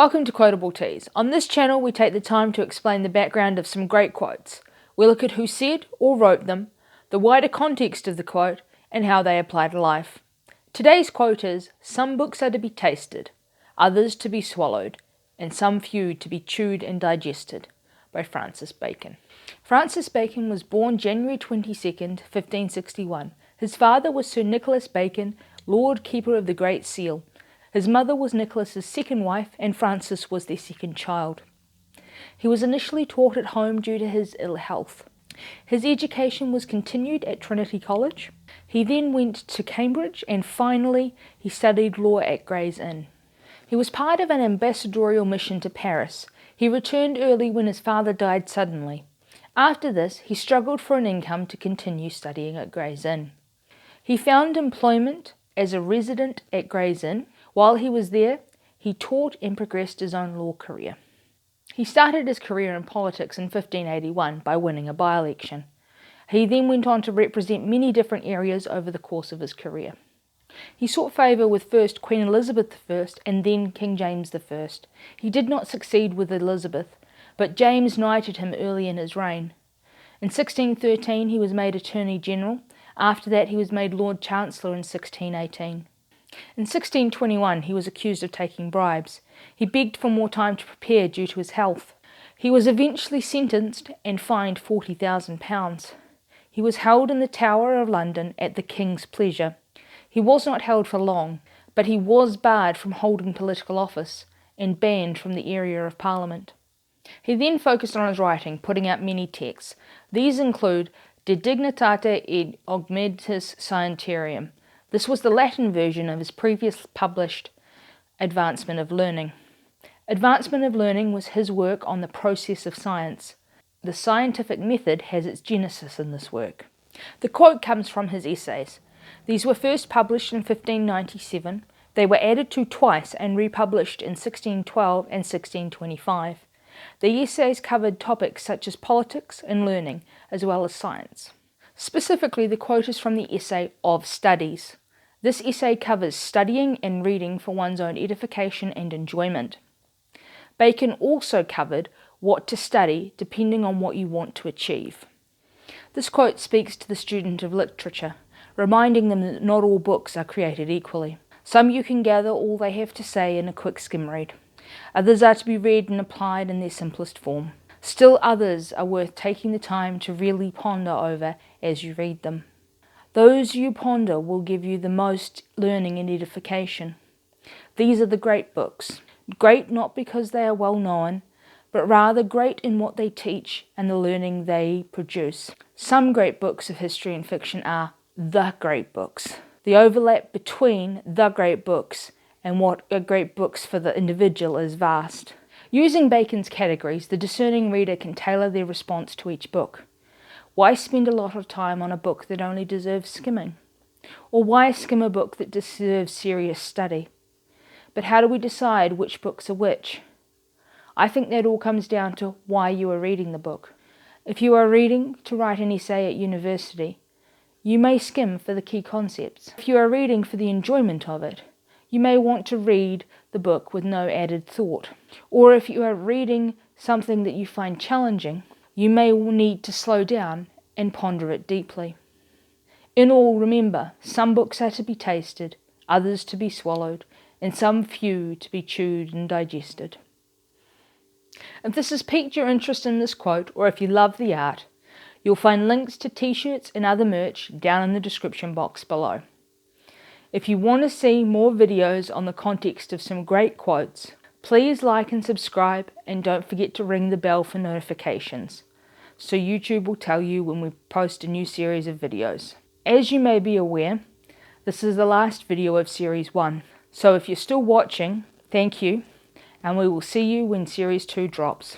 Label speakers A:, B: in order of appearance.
A: Welcome to Quotable Teas. On this channel we take the time to explain the background of some great quotes. We look at who said or wrote them, the wider context of the quote, and how they apply to life. Today's quote is, "Some books are to be tasted, others to be swallowed, and some few to be chewed and digested," by Francis Bacon. Francis Bacon was born January 22nd, 1561. His father was Sir Nicholas Bacon, Lord Keeper of the Great Seal. His mother was Nicholas's second wife, and Francis was their second child. He was initially taught at home due to his ill health. His education was continued at Trinity College. He then went to Cambridge, and finally he studied law at Gray's Inn. He was part of an ambassadorial mission to Paris. He returned early when his father died suddenly. After this, he struggled for an income to continue studying at Gray's Inn. He found employment as a resident at Gray's Inn. While he was there, he taught and progressed his own law career. He started his career in politics in 1581 by winning a by-election. He then went on to represent many different areas over the course of his career. He sought favour with first Queen Elizabeth I and then King James I. He did not succeed with Elizabeth, but James knighted him early in his reign. In 1613 he was made Attorney General. After that he was made Lord Chancellor in 1618. In 1621 he was accused of taking bribes. He begged for more time to prepare due to his health. He was eventually sentenced and fined £40,000. He was held in the Tower of London at the King's pleasure. He was not held for long, but he was barred from holding political office and banned from the area of Parliament. He then focused on his writing, putting out many texts. These include De Dignitate et Augmentis Scientiarum. This was the Latin version of his previous published Advancement of Learning. Advancement of Learning was his work on the process of science. The scientific method has its genesis in this work. The quote comes from his essays. These were first published in 1597. They were added to twice and republished in 1612 and 1625. The essays covered topics such as politics and learning, as well as science. Specifically, the quote is from the essay Of Studies. This essay covers studying and reading for one's own edification and enjoyment. Bacon also covered what to study depending on what you want to achieve. This quote speaks to the student of literature, reminding them that not all books are created equally. Some you can gather all they have to say in a quick skim read. Others are to be read and applied in their simplest form. Still others are worth taking the time to really ponder over as you read them. Those you ponder will give you the most learning and edification. These are the great books. Great not because they are well known, but rather great in what they teach and the learning they produce. Some great books of history and fiction are the great books. The overlap between the great books and what are great books for the individual is vast. Using Bacon's categories, the discerning reader can tailor their response to each book. Why spend a lot of time on a book that only deserves skimming? Or why skim a book that deserves serious study? But how do we decide which books are which? I think that all comes down to why you are reading the book. If you are reading to write an essay at university, you may skim for the key concepts. If you are reading for the enjoyment of it, you may want to read the book with no added thought. Or if you are reading something that you find challenging, you may need to slow down and ponder it deeply. In all, remember, some books are to be tasted, others to be swallowed, and some few to be chewed and digested. If this has piqued your interest in this quote, or if you love the art, you'll find links to t-shirts and other merch down in the description box below. If you want to see more videos on the context of some great quotes, please like and subscribe, and don't forget to ring the bell for notifications, so YouTube will tell you when we post a new series of videos. As you may be aware, this is the last video of Series 1, so if you're still watching, thank you, and we will see you when Series 2 drops.